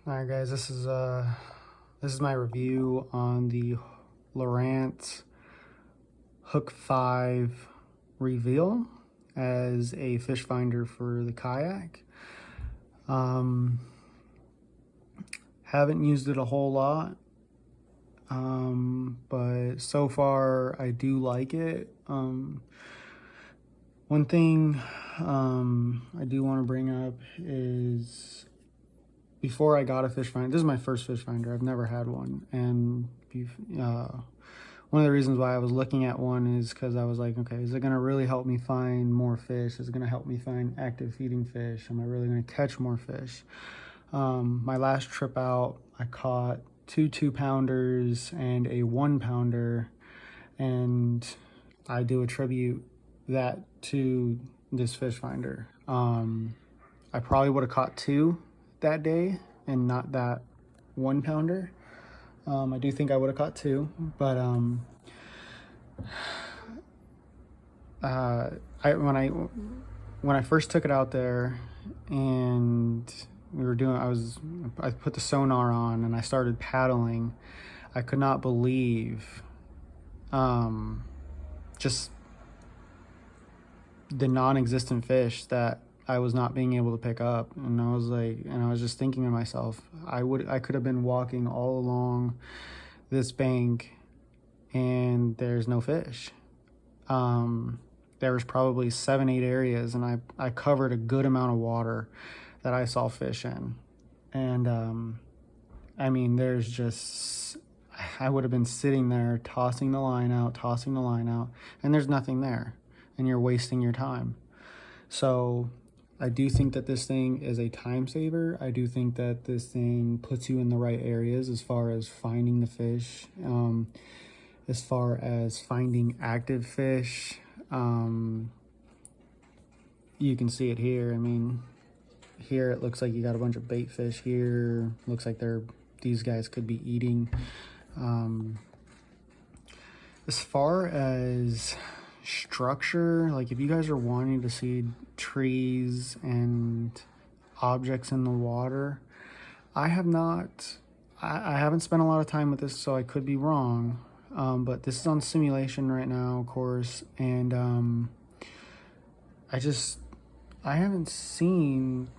Alright guys, this is my review on the Lowrance Hook 5 Reveal as a fish finder for the kayak. Haven't used it a whole lot, but so far I do like it. One thing I do want to bring up is, before I got a fish finder, this is my first fish finder. I've never had one. And one of the reasons why I was looking at one is because I was like, okay, is it going to really help me find more fish? Is it going to help me find active feeding fish? Am I really going to catch more fish? My last trip out, I caught two 2-pounders and a 1-pounder. And I do attribute that to this fish finder. I probably would have caught 2 that day and not that 1-pounder. I do think I would have caught 2, but when I first took it out there and we were doing, I put the sonar on and I started paddling. I could not believe just the non-existent fish that I was not being able to pick up. And I was just thinking to myself, I could have been walking all along this bank and there's no fish. There was probably 7-8 areas, and I covered a good amount of water that I saw fish in. And I mean, there's just, I would have been sitting there tossing the line out, and there's nothing there, and you're wasting your time. So I do think that this thing is a time saver. I do think that this thing puts you in the right areas as far as finding the fish, as far as finding active fish. You can see it here. I mean, here it looks like you got a bunch of bait fish here. Looks like these guys could be eating. As far as structure, like if you guys are wanting to see trees and objects in the water, I haven't spent a lot of time with this, so I could be wrong, but this is on simulation right now, of course, and I haven't seen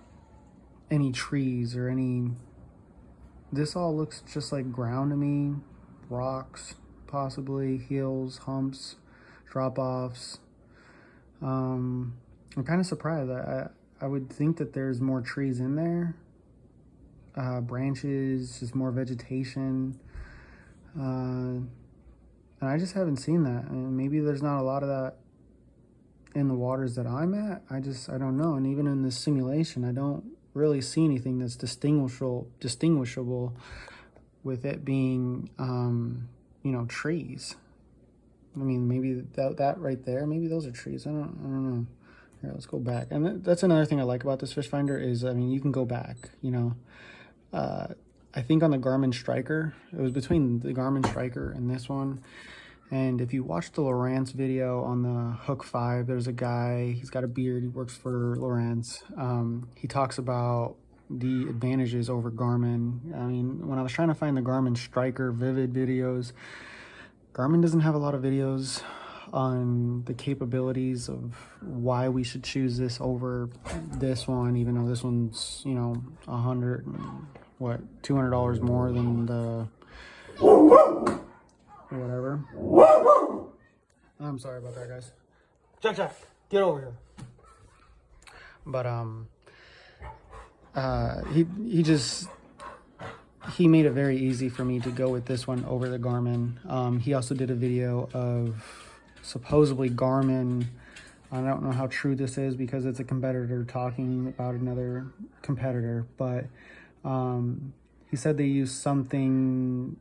any trees or any. This all looks just like ground to me, rocks, possibly hills, humps, drop-offs. I'm kind of surprised. I would think that there's more trees in there, branches, just more vegetation, and I just haven't seen that. And maybe there's not a lot of that in the waters that I'm at. I don't know. And even in this simulation, I don't really see anything that's distinguishable with it being trees. I mean, maybe that right there, maybe those are trees. I don't know. Here, let's go back. And that's another thing I like about this fish finder is, I mean, you can go back, I think on the Garmin Striker, it was between the Garmin Striker and this one. And if you watch the Lowrance video on the Hook 5, there's a guy, he's got a beard, he works for Lowrance. He talks about the advantages over Garmin. I mean, when I was trying to find the Garmin Striker Vivid videos, Garmin doesn't have a lot of videos on the capabilities of why we should choose this over this one, even though this one's, $200 more than the whatever. I'm sorry about that, guys. Jack, get over here. But he made it very easy for me to go with this one over the Garmin. He also did a video of supposedly Garmin. I don't know how true this is because it's a competitor talking about another competitor, but he said they use something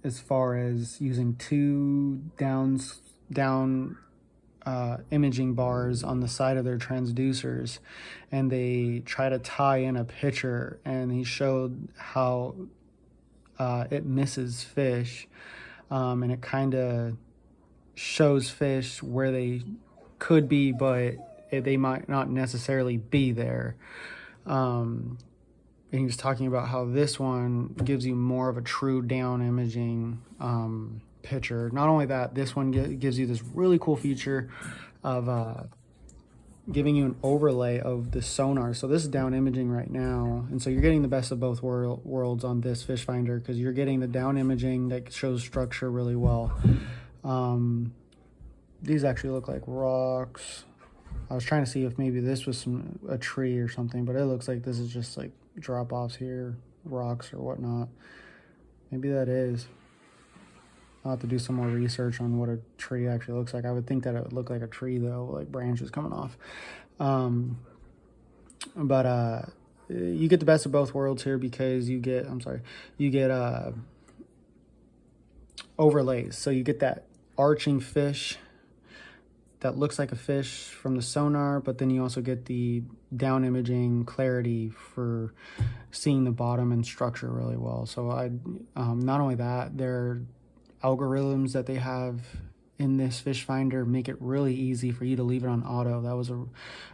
as far as using 2 down imaging bars on the side of their transducers, and they try to tie in a picture, and he showed how it misses fish, and it kind of shows fish where they could be, but they might not necessarily be there. and he was talking about how this one gives you more of a true down imaging picture. Not only that, this one gives you this really cool feature of giving you an overlay of the sonar. So this is down imaging right now, and so you're getting the best of both worlds on this fish finder, because you're getting the down imaging that shows structure really well. These actually look like rocks. I was trying to see if maybe this was a tree or something, but it looks like this is just like drop-offs here, rocks or whatnot. Maybe that is. I'll have to do some more research on what a tree actually looks like. I would think that it would look like a tree though, like branches coming off. But you get the best of both worlds here, because you get, overlays. So you get that arching fish that looks like a fish from the sonar, but then you also get the down imaging clarity for seeing the bottom and structure really well. So not only that, their algorithms that they have in this fish finder make it really easy for you to leave it on auto. That was a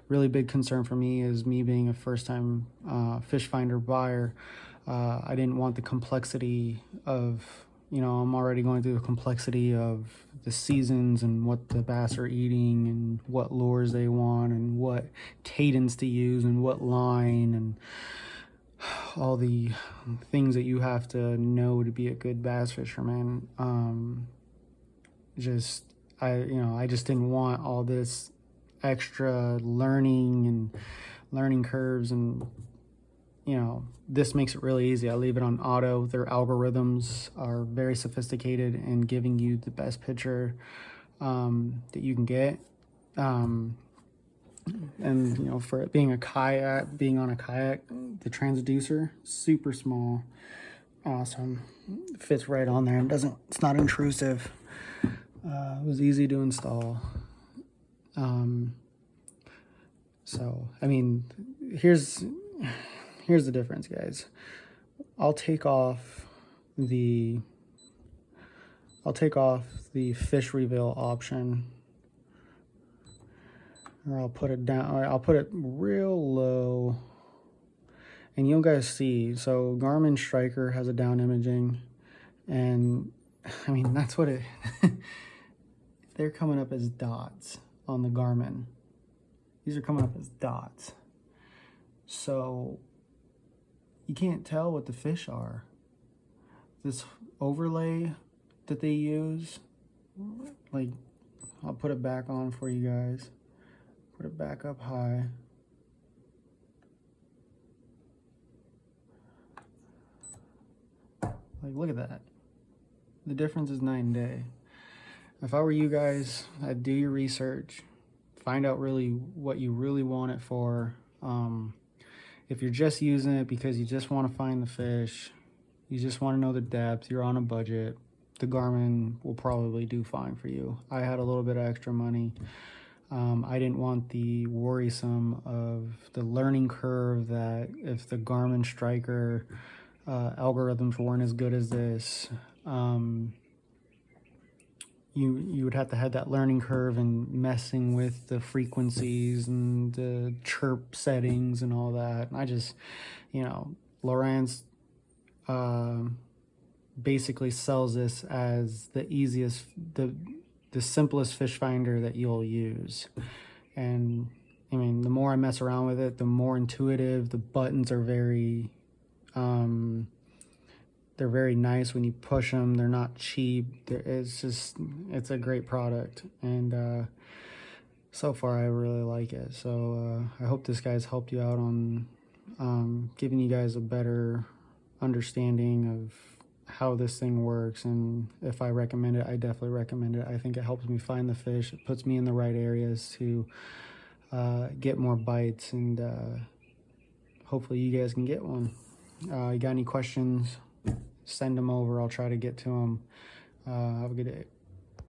really big concern for me, as me being a first-time fish finder buyer. I didn't want the complexity of, I'm already going through the complexity of the seasons and what the bass are eating and what lures they want and what cadence to use and what line and all the things that you have to know to be a good bass fisherman. I just didn't want all this extra learning and learning curves, and this makes it really easy. I leave it on auto. Their algorithms are very sophisticated in giving you the best picture that you can get. And for it being on a kayak, the transducer, super small, awesome, fits right on there, and it's not intrusive. It was easy to install. So I mean, here's the difference, guys. I'll take off the fish reveal option, or I'll put it down, or I'll put it real low, and you'll guys see. So Garmin Striker has a down imaging, and I mean, that's what it they're coming up as dots on the Garmin. These are coming up as dots, so you can't tell what the fish are. This overlay that they use, like, I'll put it back on for you guys. Put it back up high. Like, look at that. The difference is night and day. If I were you guys, I'd do your research, find out really what you really want it for. If you're just using it because you just want to find the fish, you just want to know the depth, you're on a budget, the Garmin will probably do fine for you. I had a little bit of extra money. I didn't want the worrisome of the learning curve that if the Garmin Striker algorithms weren't as good as this, you would have to have that learning curve and messing with the frequencies and the chirp settings and all that. And I just, Lowrance basically sells this as the easiest, the simplest fish finder that you'll use. And I mean, the more I mess around with it, the more intuitive. The buttons are very they're very nice when you push them. They're not cheap. It's a great product, and so far I really like it. So I hope this guy's helped you out on giving you guys a better understanding of how this thing works. And if I recommend it, I definitely recommend it. I think it helps me find the fish. It puts me in the right areas to get more bites, and hopefully you guys can get one. You got any questions, send them over. I'll try to get to them. Have a good day.